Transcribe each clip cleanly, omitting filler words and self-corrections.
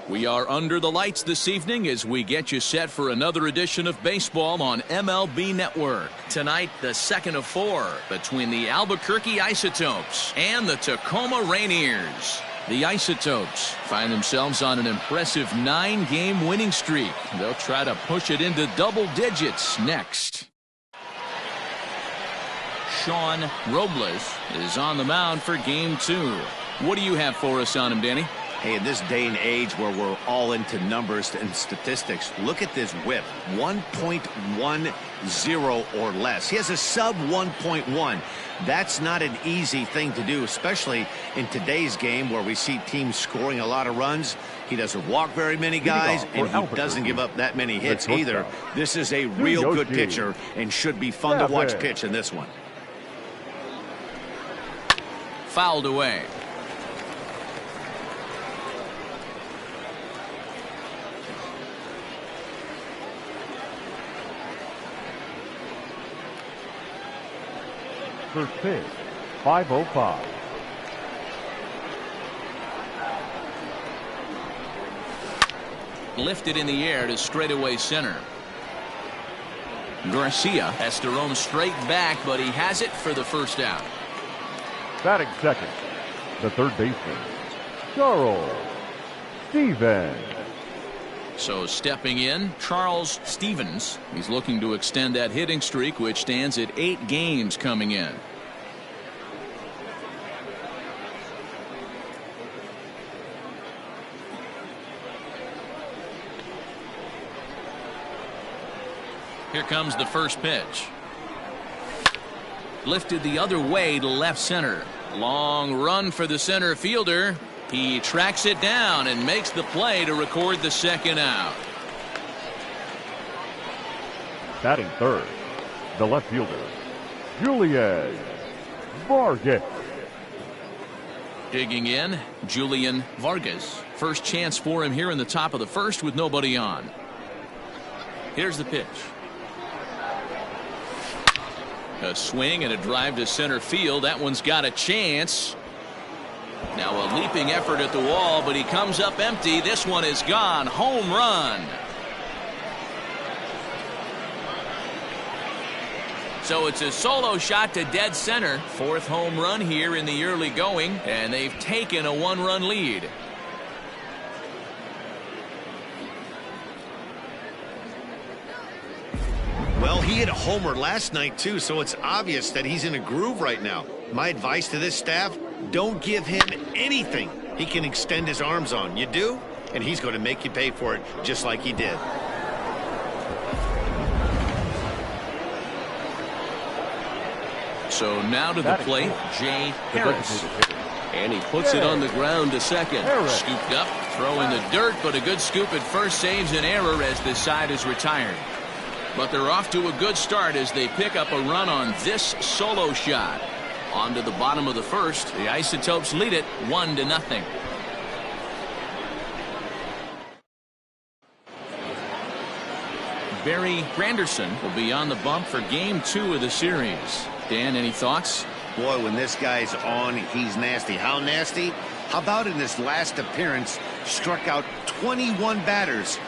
We are under the lights this evening as we get you set for another edition of baseball on MLB Network. Tonight, the second of 4 between the Albuquerque Isotopes and the Tacoma Rainiers. The Isotopes find themselves on an impressive 9-game winning streak. They'll try to push it into double digits next. Sean Robles is on the mound for game 2. What do you have for us on him, Danny? Hey, in this day and age where we're all into numbers and statistics, look at this whip, 1.10 or less. He has a sub 1.1. That's not an easy thing to do, especially in today's game where we see teams scoring a lot of runs. He doesn't walk very many guys, and he doesn't give up that many hits either. This is a real good pitcher and should be fun to watch pitch in this one. Fouled away. First pitch, 5:05. Lifted in the air to straightaway center. Garcia has to roam straight back, but he has it for the first out. Batting second, the third baseman, Charles Stevens. So stepping in, Charles Stevens. He's looking to extend that hitting streak, which stands at 8 games coming in. Here comes the first pitch. Lifted the other way to left center. Long run for the center fielder. He tracks it down and makes the play to record the second out. Batting third, the left fielder, Julian Vargas. Digging in, Julian Vargas. First chance for him here in the top of the first with nobody on. Here's the pitch. A swing and a drive to center field. That one's got a chance. Now a leaping effort at the wall, but he comes up empty. This one is gone. Home run. So it's a solo shot to dead center. 4th home run here in the early going, and they've taken a 1-run lead. Well, he hit a homer last night, too, so it's obvious that he's in a groove right now. My advice to this staff, don't give him anything he can extend his arms on. You do, and he's going to make you pay for it just like he did. So now to the plate, Jay Harris. And he puts it on the ground to second. Scooped up, throw in the dirt, but a good scoop at first saves an error as this side is retired. But they're off to a good start as they pick up a run on this solo shot. On to the bottom of the first. The Isotopes lead it 1-0. Barry Granderson will be on the bump for game 2 of the series. Dan, any thoughts? Boy, when this guy's on, he's nasty. How nasty? How about in his last appearance, struck out 21 batters.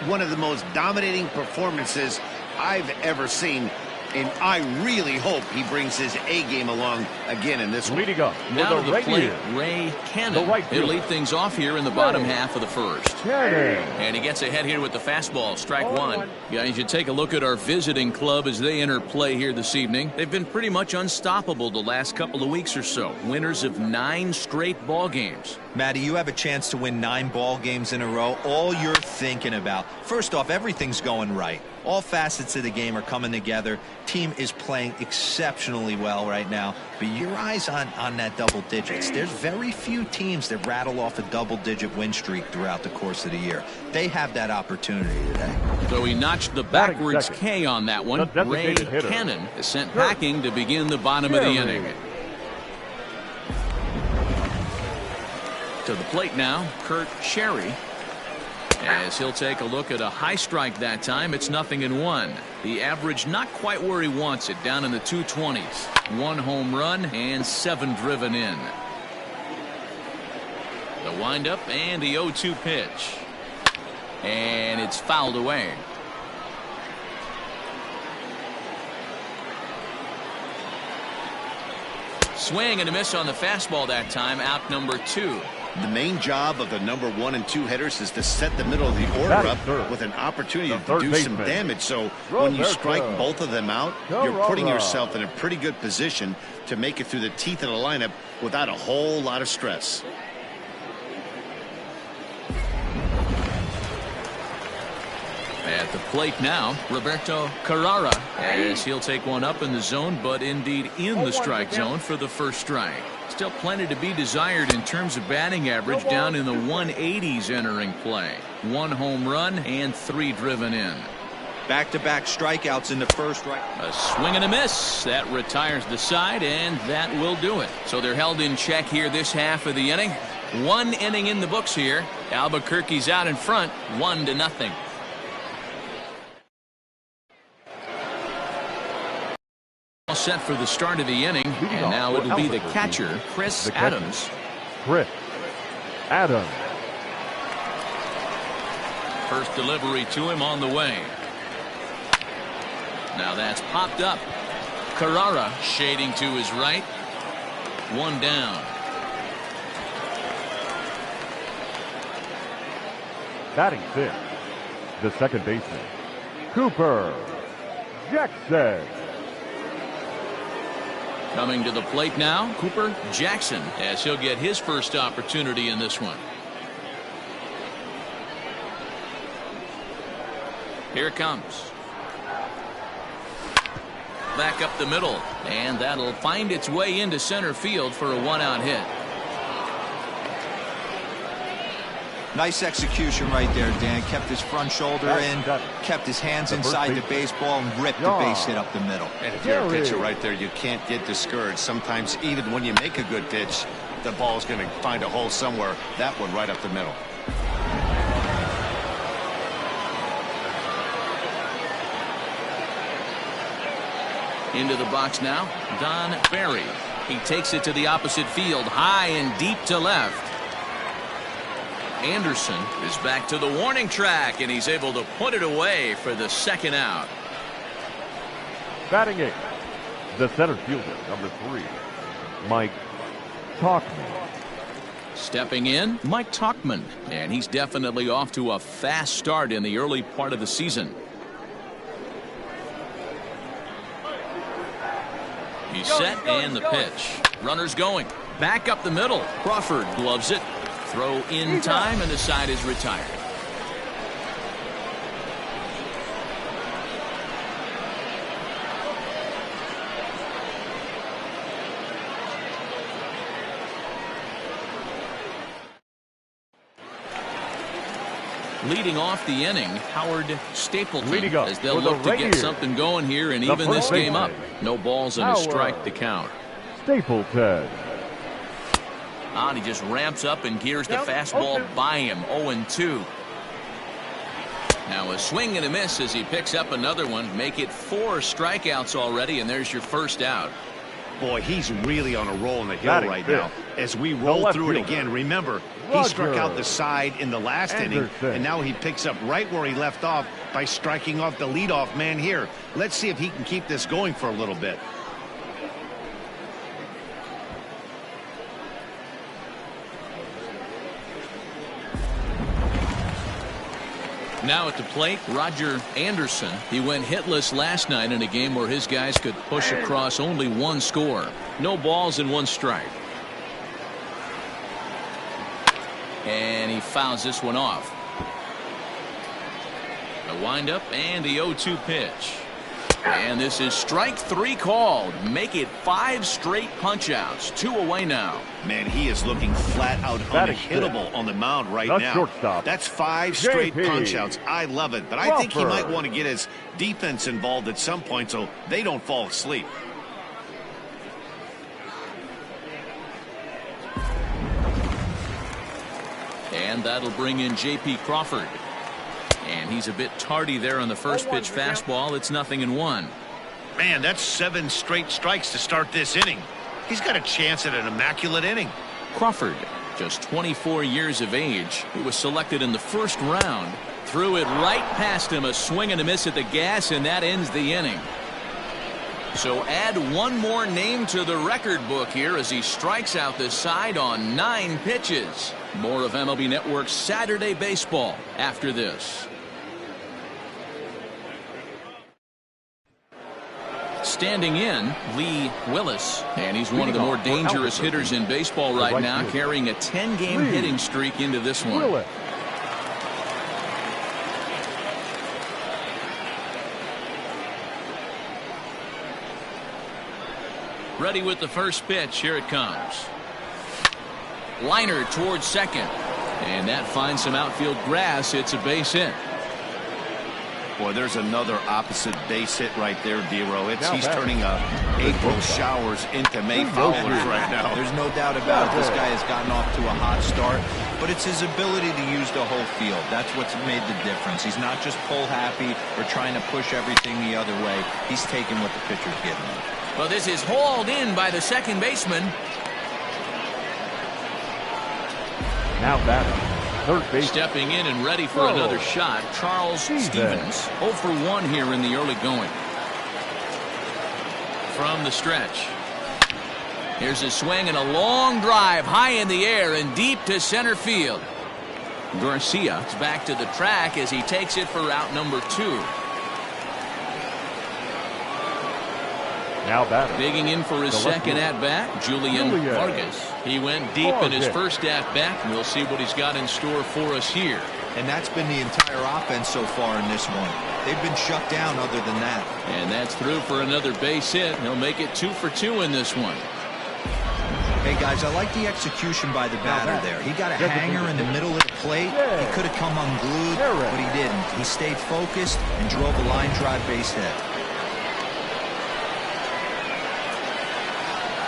One of the most dominating performances I've ever seen, and I really hope he brings his A game along again in this one. Leading up now to the plate, Ray Cannon. He'll lead things off here in the bottom half of the first. And he gets ahead here with the fastball, strike 1. Guys, you take a look at our visiting club as they enter play here this evening. They've been pretty much unstoppable the last couple of weeks or so. Winners of 9 straight ball games. Matty, you have a chance to win 9 ball games in a row. All you're thinking about, first off, everything's going right. All facets of the game are coming together. Team is playing exceptionally well right now. But your eyes on that double digits. There's very few teams that rattle off a double-digit win streak throughout the course of the year. They have that opportunity today. So he notched the backwards K on that one. Ray Cannon is sent packing to begin the bottom of the inning. To the plate now, Kurt Sherry. As he'll take a look at a high strike that time, it's 0-1. The average not quite where he wants it, down in the 220s. 1 home run and 7 driven in. The windup and the 0-2 pitch. And it's fouled away. Swing and a miss on the fastball that time. Out number 2. The main job of the number 1 and 2 hitters is to set the middle of the order up with an opportunity to do some damage. So when you strike both of them out, you're putting yourself in a pretty good position to make it through the teeth of the lineup without a whole lot of stress. At the plate now, Roberto Carrara, as he'll take one up in the zone, but indeed in the strike zone for the first strike. Still plenty to be desired in terms of batting average, down in the 180s entering play. 1 home run and 3 driven in. Back-to-back strikeouts in the first. A swing and a miss. That retires the side, and that will do it. So they're held in check here this half of the inning. 1 inning in the books here. Albuquerque's out in front, 1-0. All set for the start of the inning, and now it'll be the catcher, Chris Adams. Chris Adams. First delivery to him on the way. Now that's popped up. Carrara shading to his right. 1 down. Batting 6th, the second baseman, Cooper Jackson. Coming to the plate now, Cooper Jackson, as he'll get his first opportunity in this one. Here it comes. Back up the middle, and that'll find its way into center field for a 1-out hit. Nice execution right there, Dan. Kept his front shoulder in, kept his hands inside the baseball, and ripped the base hit up the middle. And if you're a pitcher right there, you can't get discouraged. Sometimes even when you make a good pitch, the ball's going to find a hole somewhere. That one right up the middle. Into the box now, Don Barry. He takes it to the opposite field, high and deep to left. Anderson is back to the warning track, and he's able to put it away for the 2nd out. Batting 8th, the center fielder, number 3, Mike Tacoma. Stepping in, Mike Tacoma, and he's definitely off to a fast start in the early part of the season. He's set, and the pitch. Runners going. Back up the middle. Crawford gloves it. Throw in time, and the side is retired. Leading off the inning, Howard Stapleton, as they'll look to get something going here and even this game up. No balls and a strike to count. Stapleton. And he just ramps up and gears the fastball by him. 0-2. Now a swing and a miss as he picks up another one. Make it 4 strikeouts already, and there's your first out. Boy, he's really on a roll in the hill right now. As we roll through it again, remember, he struck out the side in the last inning, and now he picks up right where he left off by striking off the leadoff man here. Let's see if he can keep this going for a little bit. Now at the plate, Roger Anderson. He went hitless last night in a game where his guys could push across only 1 score. No balls and 1 strike. And he fouls this one off. A windup and the 0-2 pitch. And this is strike 3 called. Make it 5 straight punch-outs. 2 away now. Man, he is looking flat out unhittable on the mound right now. Shortstop. That's 5 straight punch-outs. I love it, but I think he might want to get his defense involved at some point so they don't fall asleep. And that'll bring in J.P. Crawford. And he's a bit tardy there on the first pitch fastball. It's 0-1. Man, that's 7 straight strikes to start this inning. He's got a chance at an immaculate inning. Crawford, just 24 years of age. He was selected in the 1st round Threw it right past him, a swing and a miss at the gas, and that ends the inning. So add one more name to the record book here as he strikes out the side on 9 pitches. More of MLB Network's Saturday Baseball after this. Standing in, Lee Willis, and he's one of the more dangerous hitters in baseball right now, carrying a 10-game hitting streak into this one. Ready with the first pitch. Here it comes. Liner towards second. And that finds some outfield grass. It's a base hit. Boy, there's another opposite base hit right there, Dero. He's turning April showers into May foulers right now. There's no doubt about it. This guy has gotten off to a hot start, but it's his ability to use the whole field. That's what's made the difference. He's not just pull happy or trying to push everything the other way. He's taking what the pitcher's giving him. Well, this is hauled in by the second baseman. Now batting, third base. Stepping in and ready for another shot, Charles Stevens. 0 for 1 here in the early going. From the stretch. Here's a swing and a long drive high in the air and deep to center field. Garcia is back to the track as he takes it for out number 2. Now batting. Digging in for his second at-bat, Julian Vargas. He went deep in his first at-bat, and we'll see what he's got in store for us here. And that's been the entire offense so far in this one. They've been shut down other than that. And that's through for another base hit. He'll make it 2 for 2 in this one. Hey, guys, I like the execution by the batter there. He got a hanger in the middle of the plate. He could have come unglued, but he didn't. He stayed focused and drove a line drive base hit.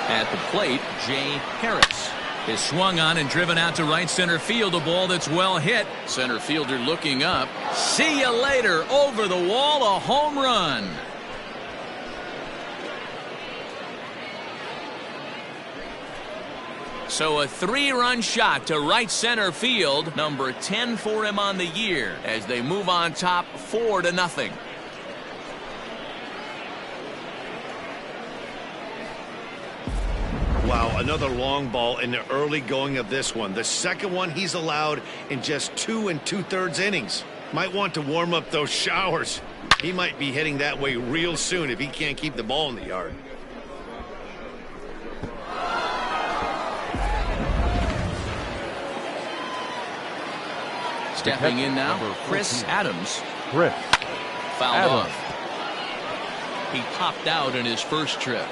At the plate, Jay Harris is swung on and driven out to right center field. A ball that's well hit. Center fielder looking up. See you later. Over the wall, a home run. So a 3-run shot to right center field. Number 10 for him on the year as they move on top 4-0. Wow, another long ball in the early going of this one. The second one he's allowed in just 2 2/3 innings. Might want to warm up those showers. He might be heading that way real soon if he can't keep the ball in the yard. Stepping in now, Chris Adams. Fouled off. He popped out in his first trip.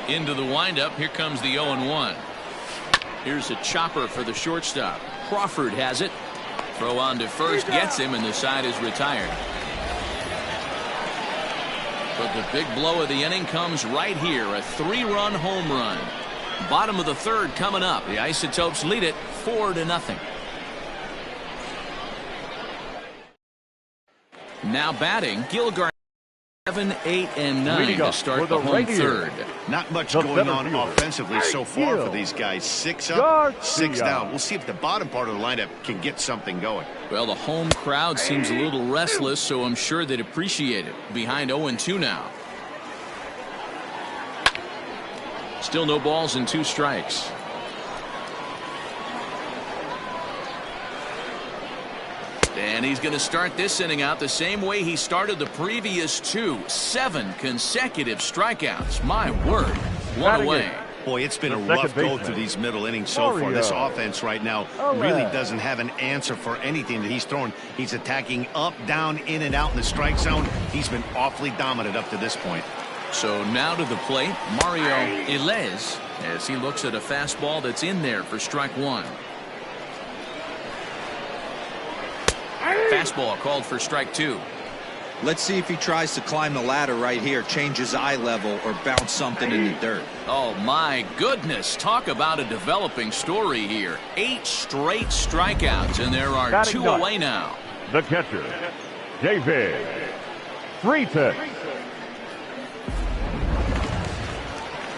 Into the windup. Here comes the 0-1. Here's a chopper for the shortstop. Crawford has it. Throw on to first gets him, and the side is retired. But the big blow of the inning comes right here. A 3-run home run. Bottom of the third coming up. The Isotopes lead it 4-0. Now batting, Gilgard. 7, 8, and 9 to start the home third. Not much going on offensively so far for these guys. 6 up, 6 down. We'll see if the bottom part of the lineup can get something going. Well, the home crowd seems a little restless, so I'm sure they'd appreciate it. Behind 0-2 now. Still no balls and 2 strikes. And he's going to start this inning out the same way he started the previous 2. 7 consecutive strikeouts. My word. One away. Boy, it's been a rough go through these middle innings so far. This offense right now really doesn't have an answer for anything that he's throwing. He's attacking up, down, in, and out in the strike zone. He's been awfully dominant up to this point. So now to the plate, Mario Ilez, as he looks at a fastball that's in there for strike 1. Fastball called for strike 2. Let's see if he tries to climb the ladder right here, change his eye level, or bounce something in the dirt. Oh, my goodness. Talk about a developing story here. 8 straight strikeouts, and there are 2 away now. The catcher, David Freeton.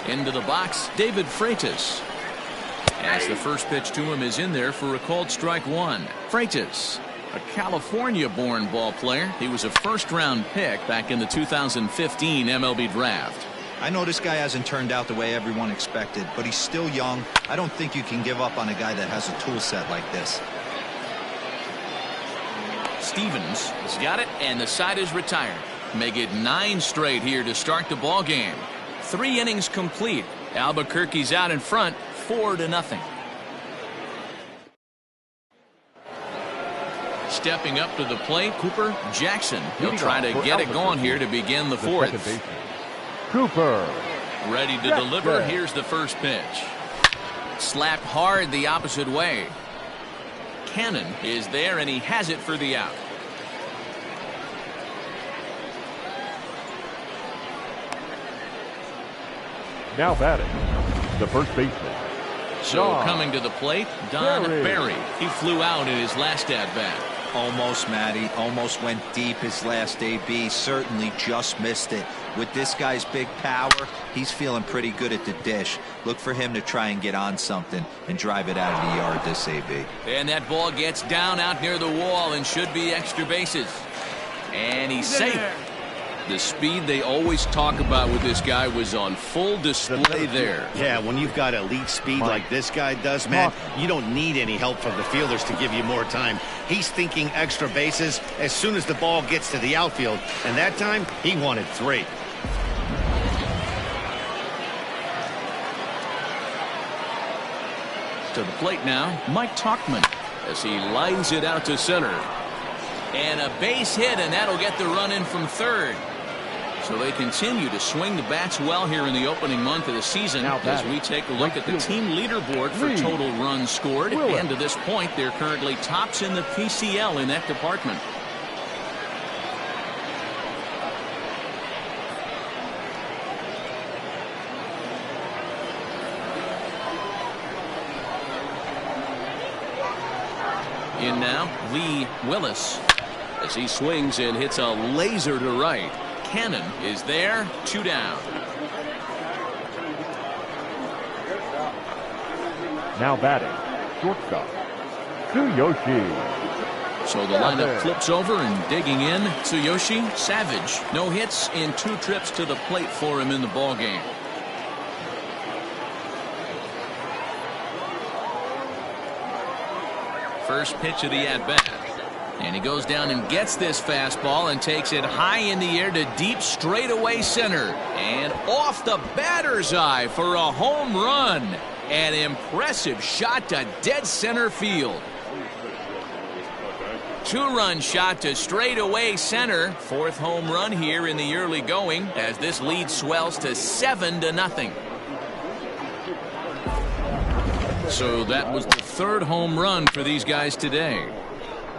Into the box, David Freitas. As the first pitch to him is in there for a called strike one. Freitas, a California-born ball player. He was a first-round pick back in the 2015 MLB draft. I know this guy hasn't turned out the way everyone expected, but he's still young. I don't think you can give up on a guy that has a tool set like this. Stevens has got it, and the side is retired. Make it 9 straight here to start the ball game. 3 innings complete. Albuquerque's out in front, 4-0. Stepping up to the plate, Cooper Jackson. He'll try to get it going here to begin the 4th. Cooper. Ready to deliver. Here's the first pitch. Slapped hard the opposite way. Cannon is there, and he has it for the out. Now batting, the first baseman. So coming to the plate, Don Barry. He flew out in his last at-bat. Almost, Matty. Almost went deep his last AB. Certainly just missed it. With this guy's big power, he's feeling pretty good at the dish. Look for him to try and get on something and drive it out of the yard this AB. And that ball gets down out near the wall and should be extra bases. And he's safe. The speed they always talk about with this guy was on full display there. Yeah, when you've got elite speed like this guy does, man, you don't need any help from the fielders to give you more time. He's thinking extra bases as soon as the ball gets to the outfield, and that time he wanted 3. To the plate now, Mike Tacoma as he lines it out to center. And a base hit, and that'll get the run in from third. So they continue to swing the bats well here in the opening month of the season as we take a look at the team leaderboard for total runs scored. And to this point, they're currently tops in the PCL in that department. In now, Lee Willis as he swings and hits a laser to right. Cannon is there, 2 down. Now batting, shortstop, Tsuyoshi. So the lineup flips over and digging in. Tsuyoshi, Savage. No hits in 2 trips to the plate for him in the ball game. First pitch of the at-bat. And he goes down and gets this fastball and takes it high in the air to deep straightaway center. And off the batter's eye for a home run. An impressive shot to dead center field. 2-run shot to straightaway center. 4th home run here in the early going as this lead swells to 7-0. So that was the 3rd home run for these guys today.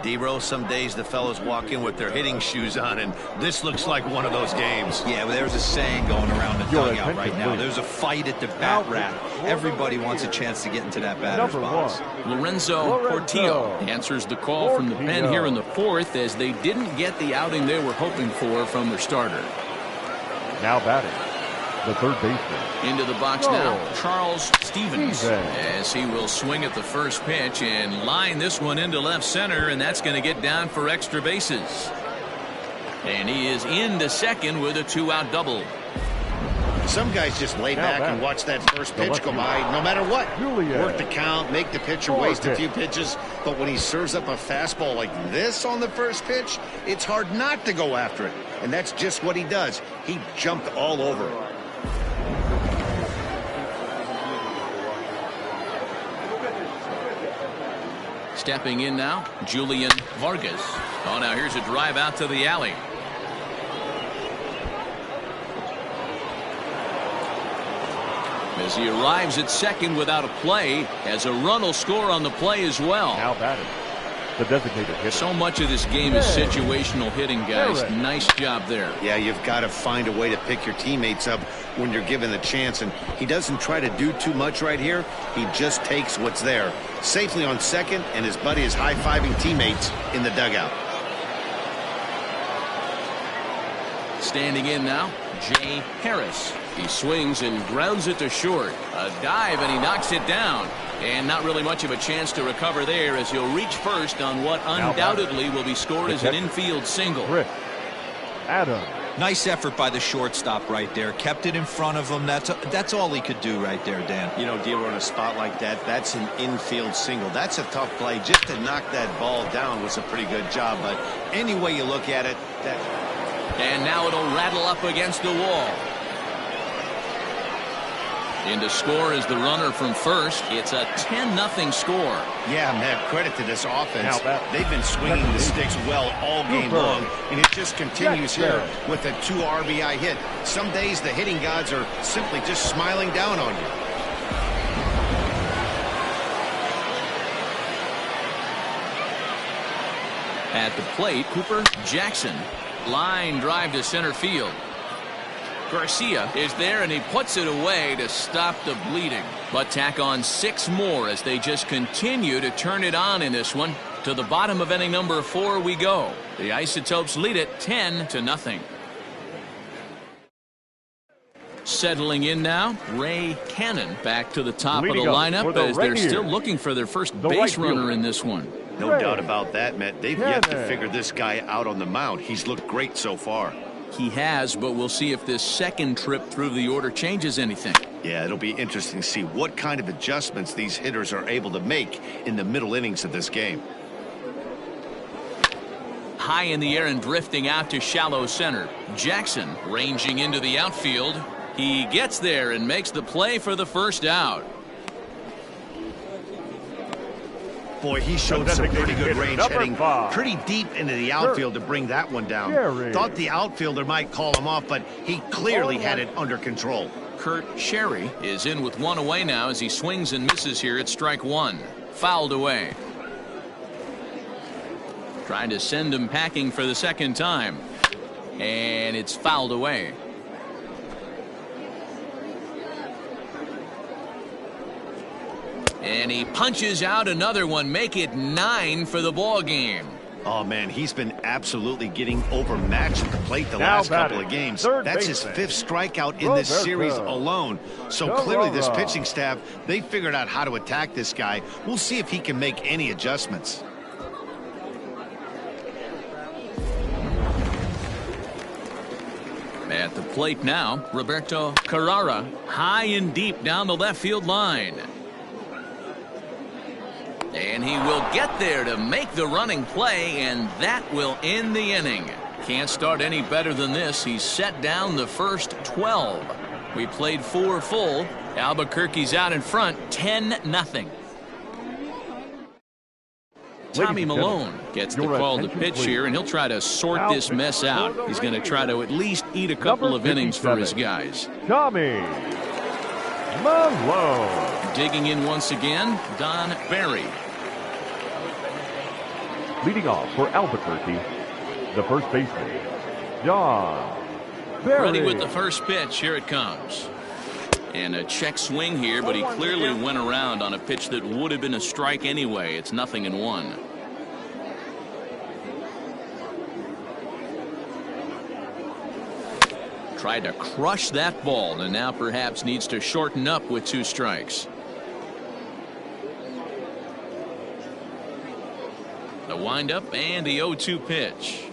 D-Row, some days the fellows walk in with their hitting shoes on, and this looks like one of those games. Yeah, well, there's a saying going around the dugout right now. There's a fight at the bat rack. Everybody wants a chance to get into that batter's box. Lorenzo Portillo answers the call from the pen here in the 4th as they didn't get the outing they were hoping for from their starter. Now batting, the third baseman. Into the box now, Charles Stevens, as he will swing at the first pitch and line this one into left center, and that's going to get down for extra bases. And he is into second with a 2-out double. Some guys just lay back and watch that first pitch go by no matter what. Work the count, make the pitcher waste a few pitches, but when he serves up a fastball like this on the first pitch, it's hard not to go after it. And that's just what he does. He jumped all over it. Stepping in now, Julian Vargas. Oh, now here's a drive out to the alley. As he arrives at second without a play, as a run will score on the play as well. Now batting, the designated hitter. So much of this game is situational hitting, guys. Nice job there. Yeah, you've got to find a way to pick your teammates up when you're given the chance, and he doesn't try to do too much right here. He just takes what's there. Safely on second, and his buddy is high-fiving teammates in the dugout. Standing in now, Jay Harris. He swings and grounds it to short. A dive, and he knocks it down. And not really much of a chance to recover there, as he'll reach first on what undoubtedly will be scored as an infield single. Adam. Nice effort by the shortstop right there. Kept it in front of him. That's all he could do right there, Dan. You know, Dealer, on a spot like that, that's an infield single. That's a tough play. Just to knock that ball down was a pretty good job. But any way you look at it, that... And now it'll rattle up against the wall. In to score is the runner from first. It's a 10-0 score. Yeah, man, credit to this offense. They've been swinging the sticks well all game long, and it just continues here with a 2 RBI hit. Some days the hitting gods are simply just smiling down on you. At the plate, Cooper Jackson. Line drive to center field. Garcia is there, and he puts it away to stop the bleeding. But tack on 6 more as they just continue to turn it on in this one. To the bottom of inning number 4 we go. The Isotopes lead it 10-0. Settling in now, Ray Cannon back to the top of the lineup as they're still looking for their first base runner in this one. No doubt about that, Matt. They've yet to figure this guy out on the mound. He's looked great so far. He has, but we'll see if this second trip through the order changes anything. Yeah, it'll be interesting to see what kind of adjustments these hitters are able to make in the middle innings of this game. High in the air and drifting out to shallow center. Jackson ranging into the outfield. He gets there and makes the play for the first out. Boy, he showed some pretty good range heading pretty deep into the outfield to bring that one down. Thought the outfielder might call him off, but he clearly had it under control. Kurt Sherry is in with 1 away now as he swings and misses here at strike 1. Fouled away. Trying to send him packing for the second time. And it's fouled away. And he punches out another one. Make it 9 for the ball game. Oh, man, he's been absolutely getting overmatched at the plate the last couple of games. That's his 5th strikeout in this series alone. So clearly this pitching staff, they figured out how to attack this guy. We'll see if he can make any adjustments. At the plate now, Roberto Carrara, high and deep down the left field line. And he will get there to make the running play, and that will end the inning. Can't start any better than this. He's set down the first 12. We played 4 full. Albuquerque's out in front, 10-0. Tommy Malone gets the call to pitch here, and he'll try to sort this mess out. He's going to try to at least eat a couple of innings for his guys. Tommy Malone. Digging in once again, Don Barry. Leading off for Albuquerque, the first baseman, Don Barry. Ready with the first pitch. Here it comes. And a check swing here, but he clearly went around on a pitch that would have been a strike anyway. It's 0-1. Tried to crush that ball, and now perhaps needs to shorten up with 2 strikes. The windup and the 0-2 pitch.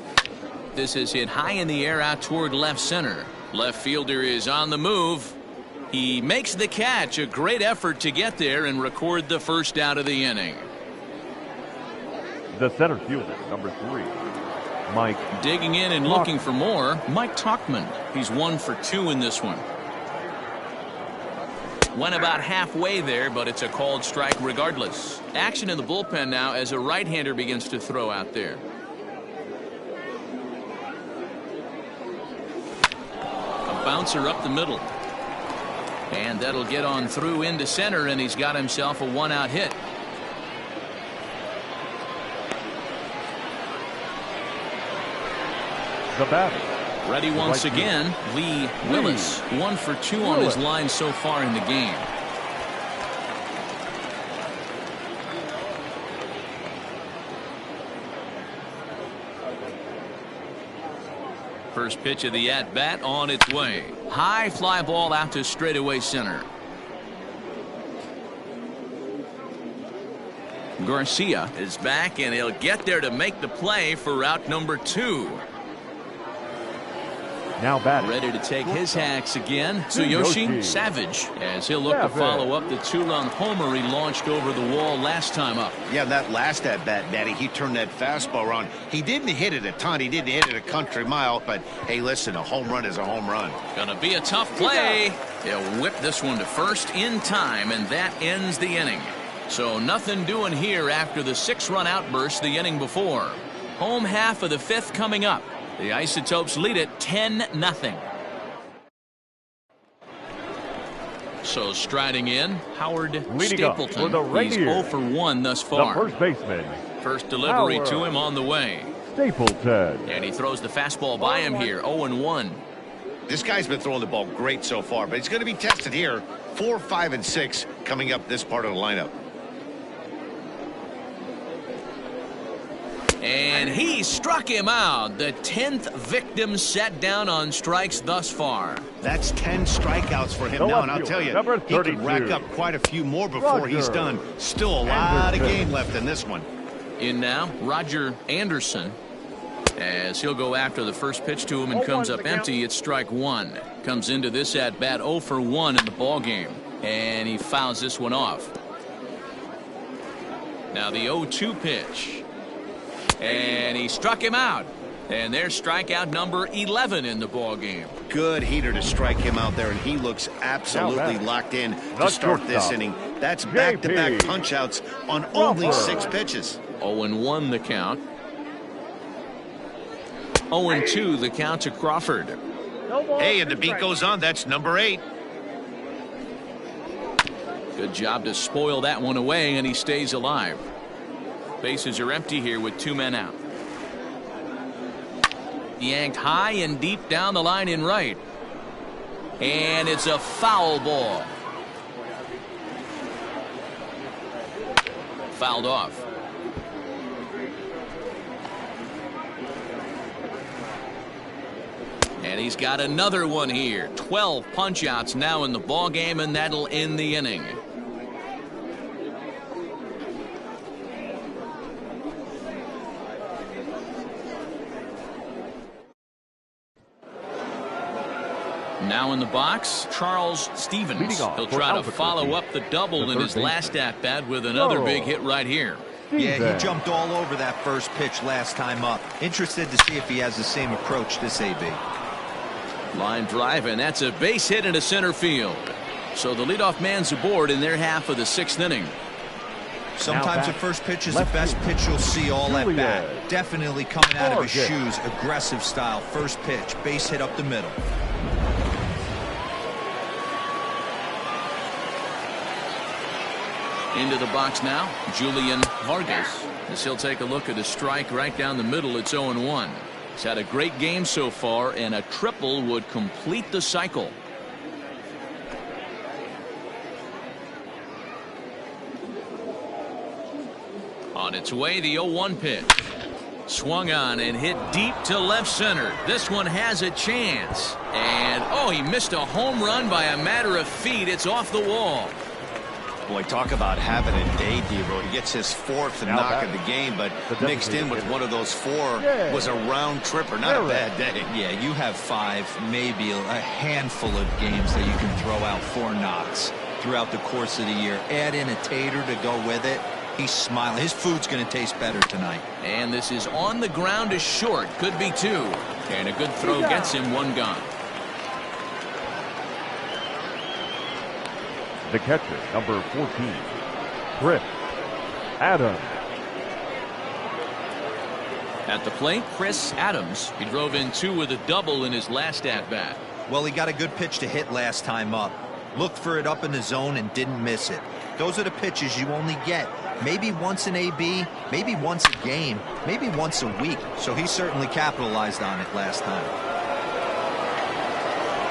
This is hit high in the air out toward left center. Left fielder is on the move. He makes the catch. A great effort to get there and record the first out of the inning. The center fielder, number 3, Mike. Digging in and looking for more, Mike Tacoma. He's 1 for 2 in this one. Went about halfway there, but it's a called strike regardless. Action in the bullpen now as a right-hander begins to throw out there. A bouncer up the middle. And that'll get on through into center, and he's got himself a 1-out hit. The batter. Ready once again, Lee Willis. 1 for 2 on his line so far in the game. First pitch of the at-bat on its way. High fly ball out to straightaway center. Garcia is back, and he'll get there to make the play for route number 2. Now batting. Ready to take his hacks again. Tsuyoshi Savage, as he'll look to follow up the 2-run homer he launched over the wall last time up. Yeah, that last at-bat, Daddy, he turned that fastball around. He didn't hit it a ton. He didn't hit it a country mile. But, hey, listen, a home run is a home run. Gonna be a tough play. He'll whip this one to first in time, and that ends the inning. So nothing doing here after the 6-run outburst the inning before. Home half of the 5th coming up. The Isotopes lead it 10-0. So striding in, Howard Stapleton. He's 0 for 1 thus far. The first baseman. First delivery to him on the way. Stapleton. And he throws the fastball by him here, 0-1. This guy's been throwing the ball great so far, but he's going to be tested here. 4, 5, and 6 coming up this part of the lineup. And he struck him out. The 10th victim set down on strikes thus far. That's 10 strikeouts for him now, and I'll tell you, he could rack up quite a few more before he's done. Still a lot of game left in this one. In now, Roger Anderson, as he'll go after the first pitch to him and comes up empty. It's strike 1. Comes into this at bat 0 for 1 in the ball game, and he fouls this one off. Now the 0-2 pitch. And he struck him out. And there's strikeout number 11 in the ball game. Good heater to strike him out there, and he looks absolutely locked in to start this inning. That's back-to-back punch-outs on only 6 pitches. 0-1 the count. 0-2 the count to Crawford. Hey, and the beat goes on. That's number 8. Good job to spoil that one away, and he stays alive. Bases are empty here with 2 men out. Yanked high and deep down the line in right. And it's a foul ball. Fouled off. And he's got another one here. 12 punch-outs now in the ball game, and that'll end the inning. Now in the box, Charles Stevens. He'll try to follow up the double in his last at-bat with another big hit right here. Yeah, he jumped all over that first pitch last time up. Interested to see if he has the same approach this AB. Line drive, and that's a base hit into center field. So the leadoff man's aboard in their half of the 6th inning. Sometimes the first pitch is the best pitch you'll see all at bat. Definitely coming out of his shoes. Aggressive style. First pitch. Base hit up the middle. Into the box now, Julian Vargas, as he'll take a look at a strike right down the middle. It's 0-1. He's had a great game so far, and a triple would complete the cycle. On its way, the 0-1 pitch. Swung on and hit deep to left center. This one has a chance. And, oh, he missed a home run by a matter of feet. It's off the wall. Boy, talk about having a day, Devo. He gets his 4th knock of the game, but mixed in with one of those 4 was a round tripper. Not a bad day. Yeah, you have 5, maybe a handful of games that you can throw out 4 knocks throughout the course of the year. Add in a tater to go with it. He's smiling. His food's going to taste better tonight. And this is on the ground to short. Could be 2. And a good throw gets him 1 gone. The catcher, number 14, Chris Adams. At the plate, Chris Adams. He drove in 2 with a double in his last at-bat. Well, he got a good pitch to hit last time up. Looked for it up in the zone and didn't miss it. Those are the pitches you only get maybe once in AB, maybe once a game, maybe once a week. So he certainly capitalized on it last time.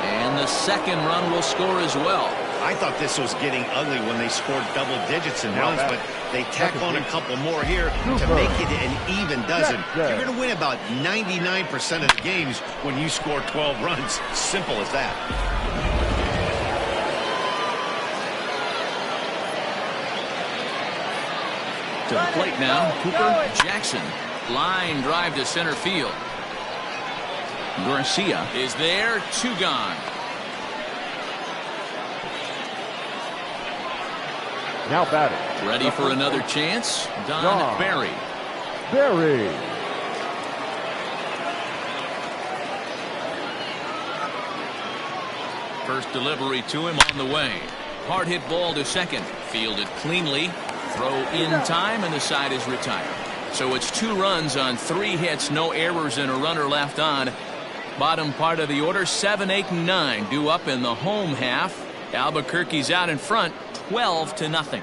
And the second run will score as well. I thought this was getting ugly when they scored double digits in runs, but they tack on a couple more here to make it an even dozen. You're going to win about 99% of the games when you score 12 runs. Simple as that. To the plate now, Cooper Jackson. Line drive to center field. Garcia is there, 2 gone. Now batting. Ready for another chance, Don Barry. Barry. First delivery to him on the way. Hard hit ball to second. Fielded cleanly. Throw in time, and the side is retired. So it's 2 runs on 3 hits, no errors, and a runner left on. Bottom part of the order, 7, 8, and 9 due up in the home half. Albuquerque's out in front, 12-0.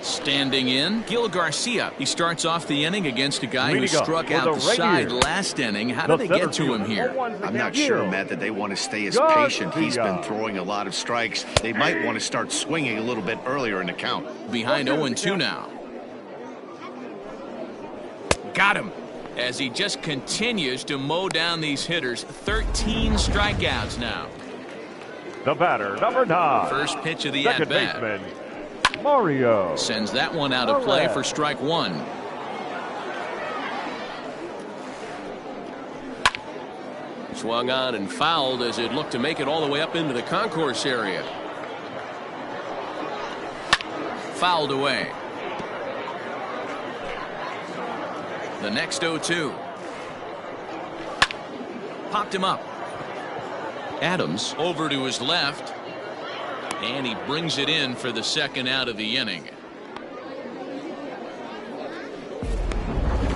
Standing in, Gil Garcia. He starts off the inning against a guy who struck out the side last inning. How did they get to him here? I'm not sure, Matt, that they want to stay as patient. He's been throwing a lot of strikes. They might want to start swinging a little bit earlier in the count. Behind 0-2 now. Got him. As he just continues to mow down these hitters. 13 strikeouts now. The batter, number 9. First pitch of the at-bat. Mario sends that one out of play for strike 1. Swung on and fouled as it looked to make it all the way up into the concourse area. Fouled away. The next 0-2. Popped him up. Adams over to his left. And he brings it in for the second out of the inning.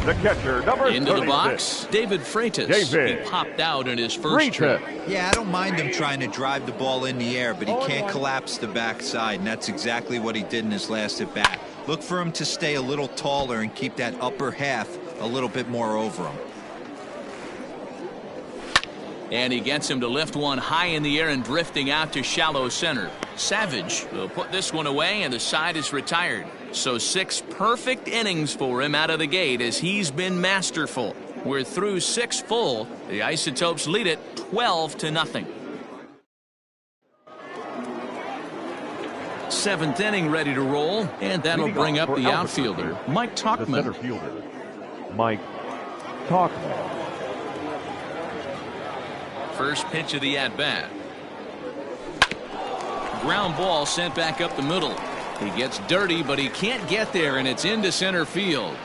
The catcher, number into 36. the box, David Freitas. He popped out in his first trip. Yeah, I don't mind him trying to drive the ball in the air, but he can't collapse the backside, and that's exactly what he did in his last at bat. Look for him to stay a little taller and keep that upper half a little bit more over him. And he gets him to lift one high in the air and drifting out to shallow center. Savage will put this one away, and the side is retired. So 6 perfect innings for him out of the gate as he's been masterful. We're through 6 full. The Isotopes lead it 12-0. 7th inning ready to roll, and that'll bring up the outfielder, Mike Tacoma. The center fielder, Mike Tacoma. First pitch of the at-bat. Ground ball sent back up the middle. He gets dirty, but he can't get there, and it's into center field.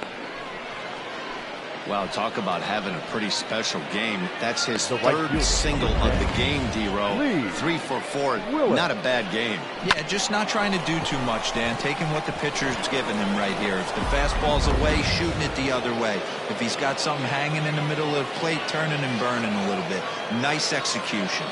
Wow, talk about having a pretty special game. That's his 3rd single of the game, D-Row. 3 for 4. Not a bad game. Yeah, just not trying to do too much, Dan. Taking what the pitcher's giving him right here. If the fastball's away, shooting it the other way. If he's got something hanging in the middle of the plate, turning and burning a little bit. Nice execution.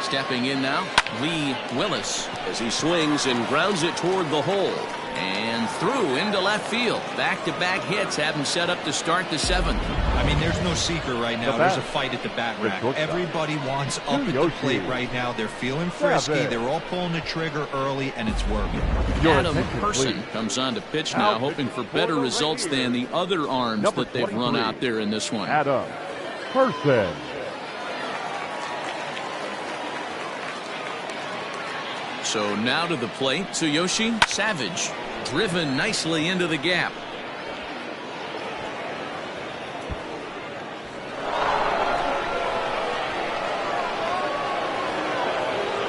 Stepping in now, Lee Willis as he swings and grounds it toward the hole. And through into left field. Back-to-back hits have him set up to start the 7th. I mean, there's no secret right now. There's a fight at the bat rack. Everybody wants up at the plate right now. They're feeling frisky. They're all pulling the trigger early, and it's working. Adam Person comes on to pitch now, hoping for better results than the other arms that they've run out there in this one. Adam Person. So now to the plate, Tsuyoshi Savage, driven nicely into the gap.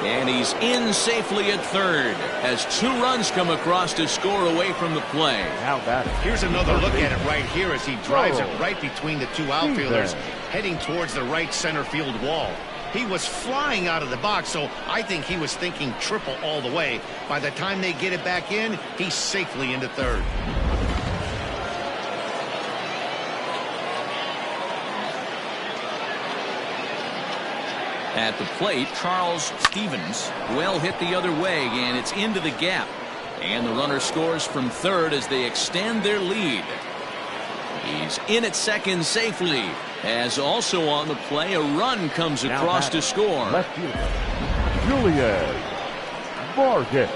And he's in safely at third as 2 runs come across to score away from the play. How bad. Here's another look at it right here as he drives it right between the 2 outfielders, heading towards the right center field wall. He was flying out of the box, so I think he was thinking triple all the way. By the time they get it back in, he's safely into third. At the plate, Charles Stevens, well hit the other way, and it's into the gap. And the runner scores from third as they extend their lead. He's in at second safely. As also on the play, a run comes across to score. Julius Vargas.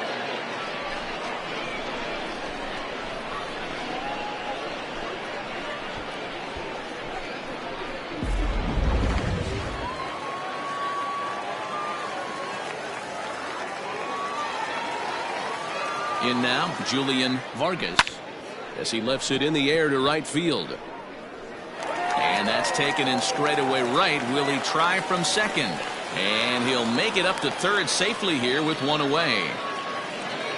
In now, Julian Vargas, as he lifts it in the air to right field. And that's taken in straightaway right. Will he try from second? And he'll make it up to third safely here with one away.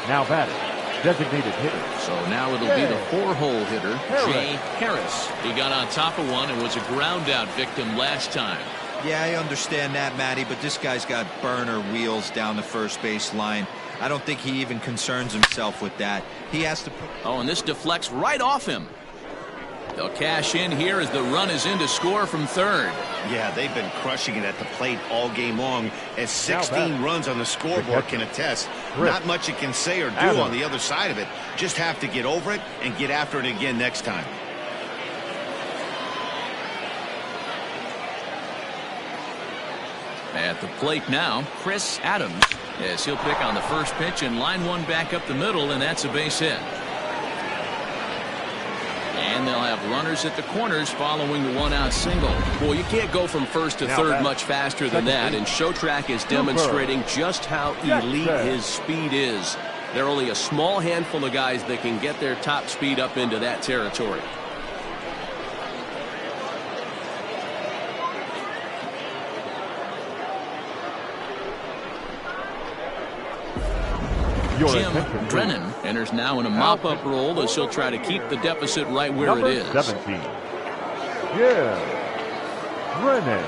Now batting, designated hitter. So now it'll be the four-hole hitter, Jay Harris. He got on top of one and was a ground-out victim last time. Yeah, I understand that, Matty, but this guy's got burner wheels down the first base line. I don't think he even concerns himself with that. He has to put... Oh, and this deflects right off him. They'll cash in here as the run is in to score from third. Yeah, they've been crushing it at the plate all game long, as 16 runs on the scoreboard can attest. Not much you can say or do on the other side of it. Just have to get over it and get after it again next time. At the plate now, Chris Adams, as he'll pick on the first pitch and line one back up the middle, and that's a base hit. And they'll have runners at the corners following the one-out single. Boy, you can't go from first to third much faster than that, and Showtrack is demonstrating just how elite his speed is. There are only a small handful of guys that can get their top speed up into that territory. Jim Drennan enters now in a mop-up role as he'll try to keep the deficit right where it is. 17. Yeah. Drennan.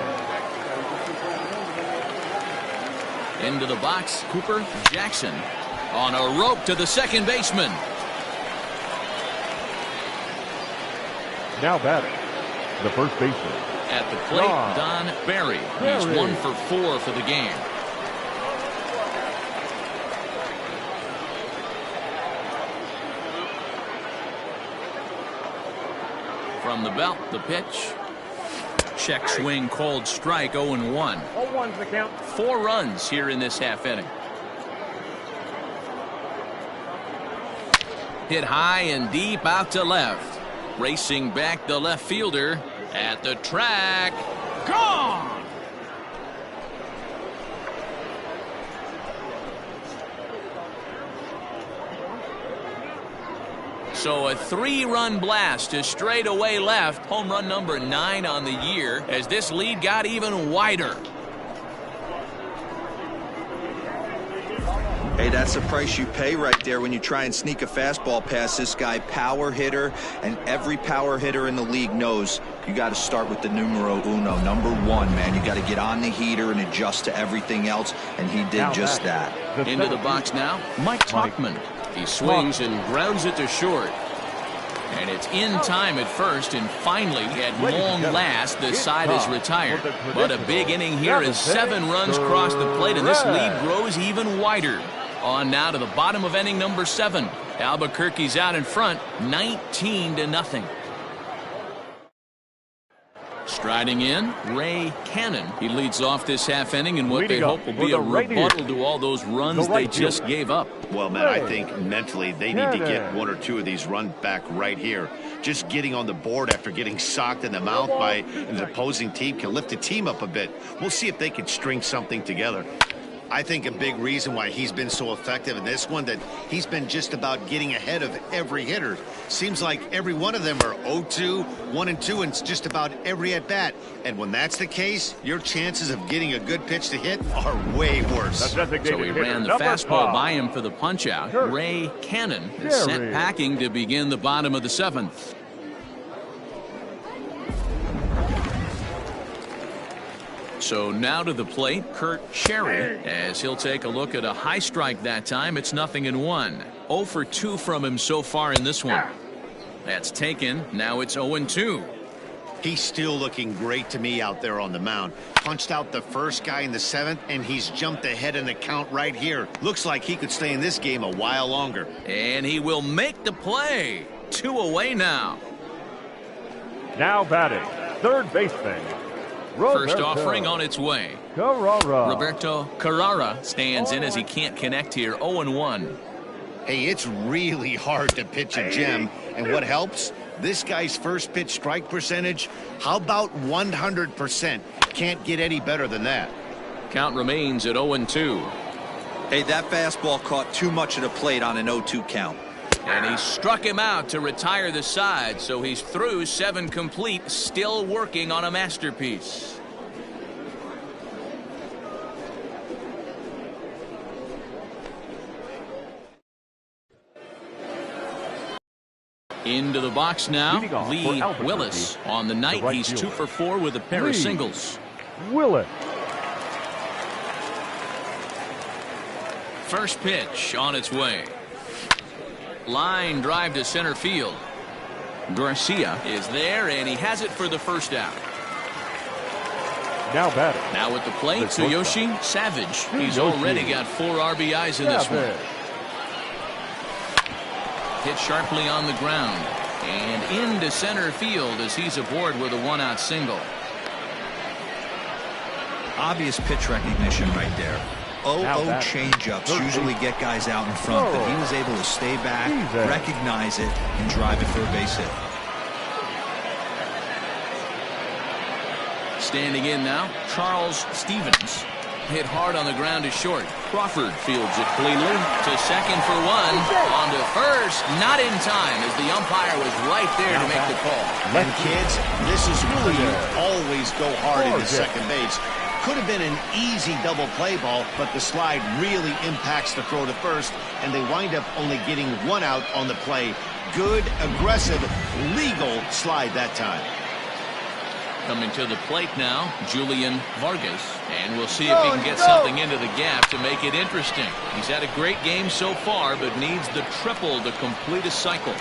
Into the box, Cooper Jackson on a rope to the second baseman. Now batting, the first baseman. At the plate, Don Barry. He's 1 for 4 for the game. From the belt, the pitch. Check swing, called strike, 0-1. 0-1's the count. 4 runs here in this half inning. Hit high and deep out to left. Racing back the left fielder at the track. Gone! So a 3-run blast to straightaway left. Home run number 9 on the year as this lead got even wider. Hey, that's the price you pay right there when you try and sneak a fastball past this guy. Power hitter, and every power hitter in the league knows you got to start with the numero uno, number 1, man. You got to get on the heater and adjust to everything else, and he did just that. Into the box now, Mike Tachman. He swings and grounds it to short. And it's in time at first, and finally, at long last, the side is retired. But a big inning here as 7 runs cross the plate, and this lead grows even wider. On now to the bottom of inning number 7. Albuquerque's out in front, 19-0. Striding in, Ray Cannon. He leads off this half inning in what they hope will be a rebuttal to all those runs they just gave up. Well, man, I think mentally they need to get 1 or 2 of these runs back right here. Just getting on the board after getting socked in the mouth by an opposing team can lift the team up a bit. We'll see if they can string something together. I think a big reason why he's been so effective in this one, that he's been just about getting ahead of every hitter. Seems like every one of them are 0-2, 1-2, and it's just about every at-bat. And when that's the case, your chances of getting a good pitch to hit are way worse. So he ran the fastball by him for the punch-out. Ray Cannon is sent packing to begin the bottom of the 7th. So now to the plate, Kurt Sherry, as he'll take a look at a high strike that time. It's 0-1. 0 for 2 from him so far in this one. That's taken. Now it's 0-2. He's still looking great to me out there on the mound. Punched out the first guy in the 7th, and he's jumped ahead in the count right here. Looks like he could stay in this game a while longer. And he will make the play. 2 away now. Now batting, third baseman, First offering on its way. Carrara. Roberto Carrara stands in as he can't connect here. 0-1. Hey, it's really hard to pitch a gem, and what helps? This guy's first pitch strike percentage, how about 100%? Can't get any better than that. Count remains at 0-2. Hey, that fastball caught too much of the plate on an 0-2 count. And he struck him out to retire the side, so he's through 7 complete, still working on a masterpiece. Into the box now, Lee Willis. On the night, he's 2 for 4 with a pair of singles. Willis. First pitch on its way. Line drive to center field. Garcia is there, and he has it for the first out. Now batting. Now at the plate, Tsuyoshi Savage. He's already got 4 RBIs in this one. Hit sharply on the ground and into center field as he's aboard with a 1-out single. Obvious pitch recognition right there. 0-0 changeups usually get guys out in front, but he was able to stay back, recognize it, and drive it for a base hit. Standing in now, Charles Stevens. Hit hard on the ground to short. Crawford fields it cleanly to second for 1. On to first, not in time as the umpire was right there to make the call. And kids, this is where you always go hard into second base. Could have been an easy double play ball, but the slide really impacts the throw to first, and they wind up only getting 1 out on the play. Good, aggressive, legal slide that time. Coming to the plate now, Julian Vargas. And we'll see if he can get something into the gap to make it interesting. He's had a great game so far, but needs the triple to complete a cycle.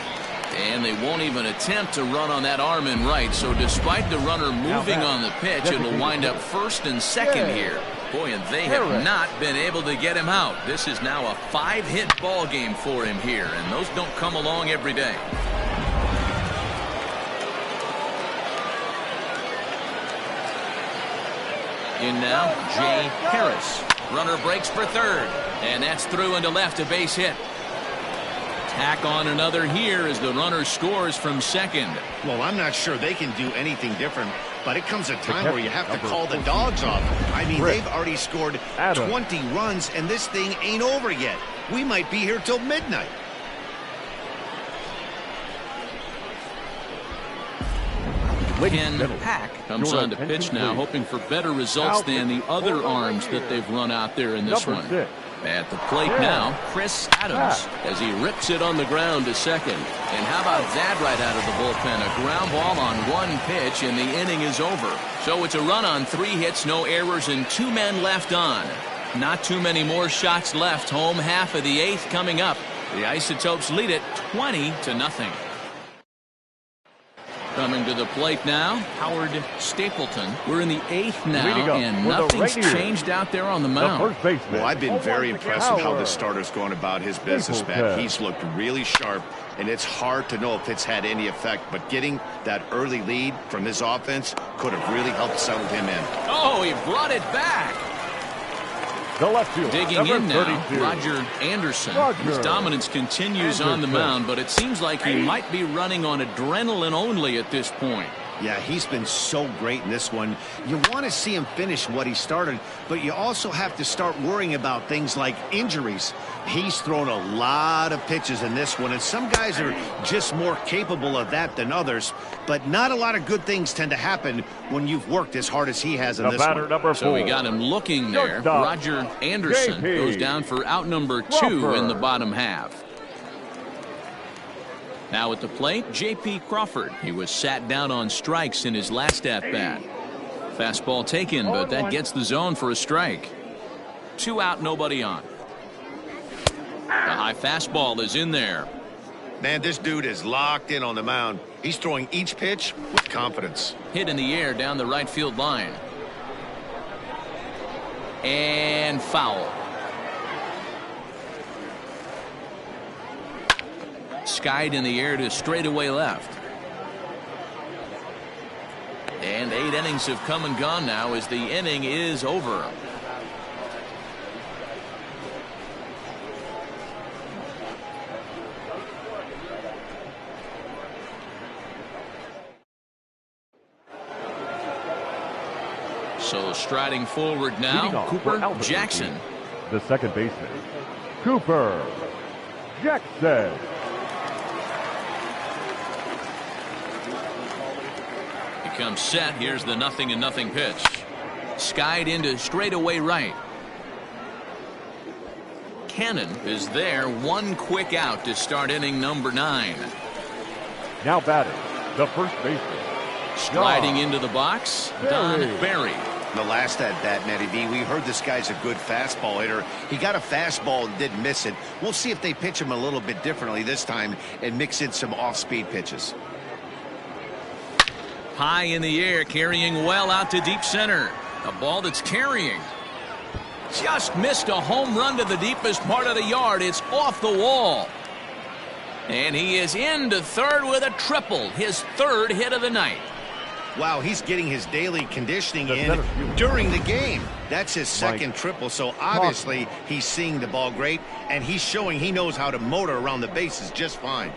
And they won't even attempt to run on that arm in right. So despite the runner moving on the pitch, it'll wind up first and second here. Boy, and they have not been able to get him out. This is now a 5-hit ball game for him here, and those don't come along every day. In now, Jay Harris. Runner breaks for third, and that's through into left, a base hit. Tack on another here as the runner scores from second. Well, I'm not sure they can do anything different, but it comes a time where you have to call the dogs off. I mean, they've already scored 20 runs, and this thing ain't over yet. We might be here till midnight. Ken Pack comes on to pitch now, hoping for better results than the other arms that they've run out there in this one. At the plate now, Chris Adams as he rips it on the ground to second. And how about that right out of the bullpen? A ground ball on 1 pitch, and the inning is over. So it's a run on 3 hits, no errors, and 2 men left on. Not too many more shots left. Home half of the 8th coming up. The Isotopes lead it 20-0. Coming to the plate now, Howard Stapleton. We're in the 8th now, and nothing's changed out there on the mound. Well, I've been very impressed with how the starter's going about his business, Matt. He's looked really sharp, and it's hard to know if it's had any effect, but getting that early lead from his offense could have really helped settle him in. Oh, he brought it back. The left field, digging in now, Roger Anderson. His dominance continues on the mound, but it seems like he might be running on adrenaline only at this point. Yeah, he's been so great in this one. You want to see him finish what he started, but you also have to start worrying about things like injuries. He's thrown a lot of pitches in this one, and some guys are just more capable of that than others, but not a lot of good things tend to happen when you've worked as hard as he has in this one. So we got him looking there. Roger Anderson goes down for out number 2 in the bottom half. Now at the plate, J.P. Crawford. He was sat down on strikes in his last at-bat. Fastball taken, but that gets the zone for a strike. 2 out, nobody on. The high fastball is in there. Man, this dude is locked in on the mound. He's throwing each pitch with confidence. Hit in the air down the right field line. And foul. Skied in the air to straightaway left. And And 8 innings have come and gone now as the inning is over. So striding forward now, Cooper Jackson. The second baseman, Cooper Jackson. He comes set. Here's the 0-0 pitch. Skied into straightaway right. Cannon is there. One quick out to start inning number 9. Now batting, the first baseman. Striding into the box, Don Barry. The last at bat, Matty B, we heard this guy's a good fastball hitter. He got a fastball and didn't miss it. We'll see if they pitch him a little bit differently this time and mix in some off-speed pitches. High in the air, carrying well out to deep center. A ball that's carrying. Just missed a home run to the deepest part of the yard. It's off the wall. And he is into third with a triple. His 3rd hit of the night. Wow, he's getting his daily conditioning in during the game. That's his second triple, so obviously he's seeing the ball great, and he's showing he knows how to motor around the bases just fine.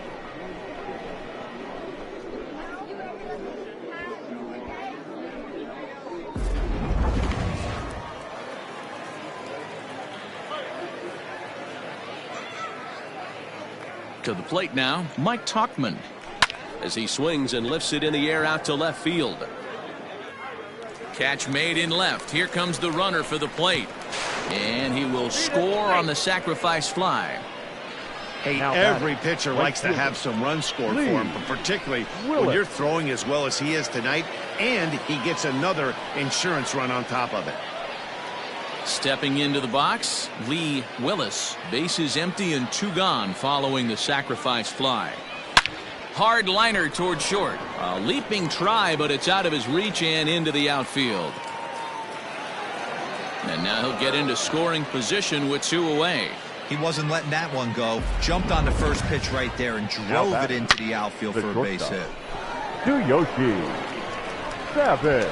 To the plate now, Mike Tacoma. As he swings and lifts it in the air out to left field. Catch made in left. Here comes the runner for the plate. And he will score on the sacrifice fly. Hey, every pitcher likes to have some runs scored for him, but particularly when you're throwing as well as he is tonight, and he gets another insurance run on top of it. Stepping into the box, Lee Willis. Bases empty and 2 gone following the sacrifice fly. Hard liner toward short. A leaping try, but it's out of his reach and into the outfield. And now he'll get into scoring position with 2 away. He wasn't letting that one go. Jumped on the first pitch right there and drove it into the outfield for a base hit. Yoshi Savage.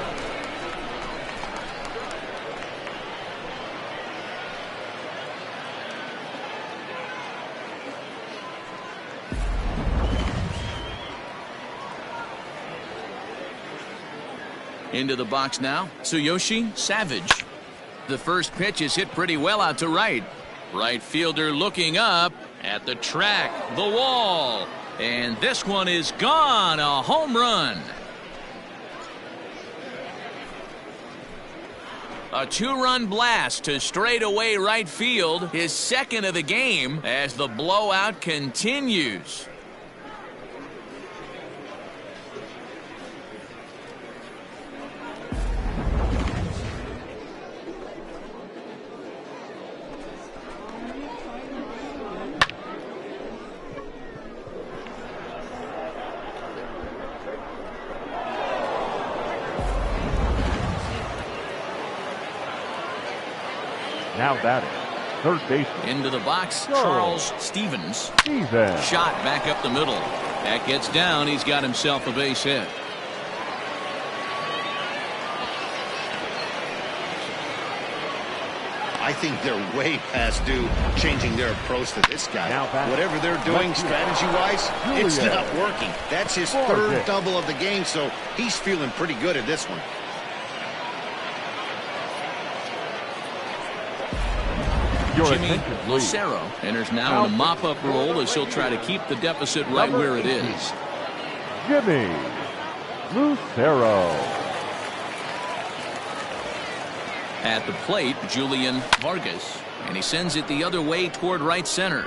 Into the box now, Tsuyoshi Savage. The first pitch is hit pretty well out to right. Right fielder looking up at the track, the wall. And this one is gone, a home run. A 2-run blast to straightaway right field, his 2nd of the game as the blowout continues. Now batting, third baseman. Into the box, Charles Stevens. Stevens. Shot back up the middle. That gets down. He's got himself a base hit. I think they're way past due changing their approach to this guy. Whatever they're doing strategy-wise, it's not working. That's his 3rd double of the game, so he's feeling pretty good at this one. Jimmy Lucero enters now in a mop-up role as he'll try to keep the deficit right where it is. Jimmy Lucero. At the plate, Julian Vargas, and he sends it the other way toward right center.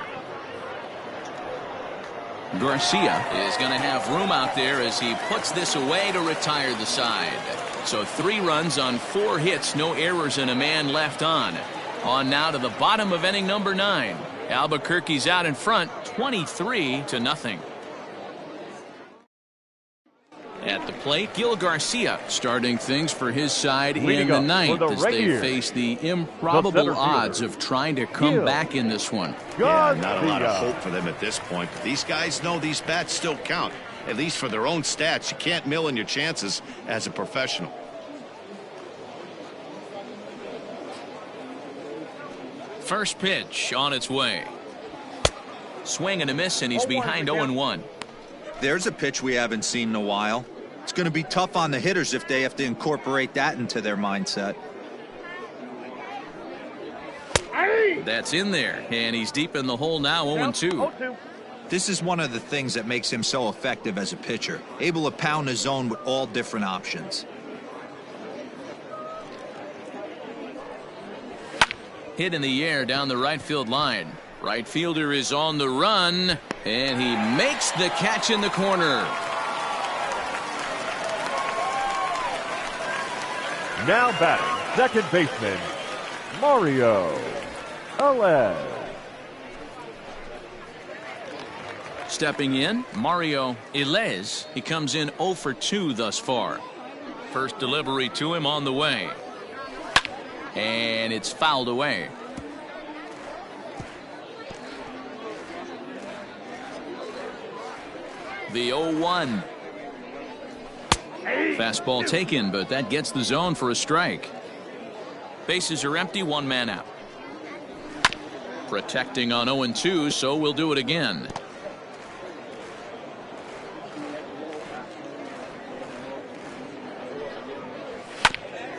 Garcia is going to have room out there as he puts this away to retire the side. So 3 runs on 4 hits, no errors, and a man left on. On now to the bottom of inning number 9. Albuquerque's out in front, 23-0. At the plate, Gil Garcia starting things for his side in the 9th as they face the improbable odds of trying to come back in this one. Yeah, not a lot of hope for them at this point. But these guys know these bats still count. at least for their own stats. You can't mill in your chances as a professional. First pitch on its way. Swing and a miss, and he's behind 0-1. There's a pitch we haven't seen in a while. It's going to be tough on the hitters if they have to incorporate that into their mindset. That's in there, and he's deep in the hole now, 0-2. This is one of the things that makes him so effective as a pitcher, able to pound the zone with all different options. Hit in the air down the right field line. Right fielder is on the run, and he makes the catch in the corner. Now batting, second baseman, Mario Alez. Stepping in, Mario Alez. He comes in 0 for 2 thus far. First delivery to him on the way. And it's fouled away. The 0-1. Fastball taken, but that gets the zone for a strike. Bases are empty, one man out. Protecting on 0-2, so we'll do it again.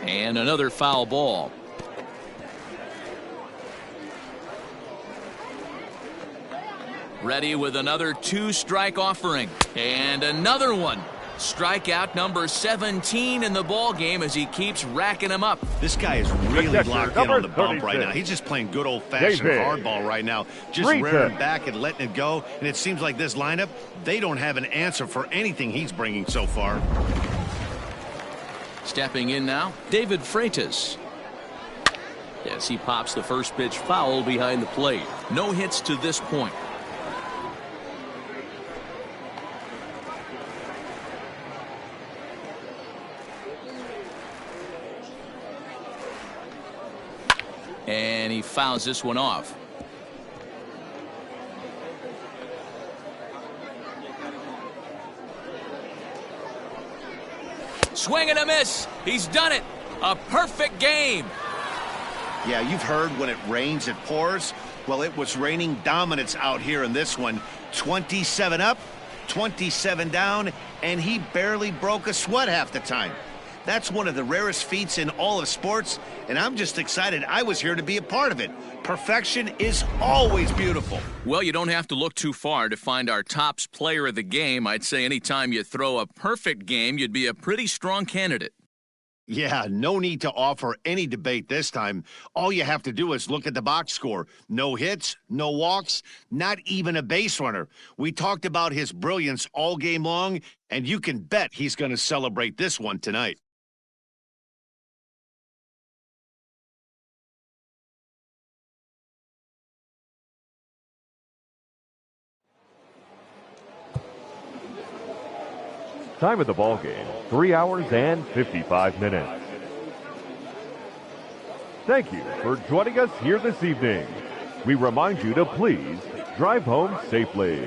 And another foul ball. Ready with another 2-strike offering. And another one. Strikeout number 17 in the ball game as he keeps racking them up. This guy is really locked in on the bump right now. He's just playing good old-fashioned hardball right now. Just rearing back and letting it go. And it seems like this lineup, they don't have an answer for anything he's bringing so far. Stepping in now, David Freitas. Yes, he pops the first pitch foul behind the plate. No hits to this point. And he fouls this one off. Swing and a miss. He's done it. A perfect game. Yeah, you've heard when it rains, it pours. Well, it was raining dominance out here in this one. 27 up, 27 down, and he barely broke a sweat half the time. That's one of the rarest feats in all of sports, and I'm just excited I was here to be a part of it. Perfection is always beautiful. Well, you don't have to look too far to find our tops player of the game. I'd say anytime you throw a perfect game, you'd be a pretty strong candidate. Yeah, no need to offer any debate this time. All you have to do is look at the box score. No hits, no walks, not even a base runner. We talked about his brilliance all game long, and you can bet he's going to celebrate this one tonight. Time of the ball game, 3 hours and 55 minutes. Thank you for joining us here this evening. We remind you to please drive home safely.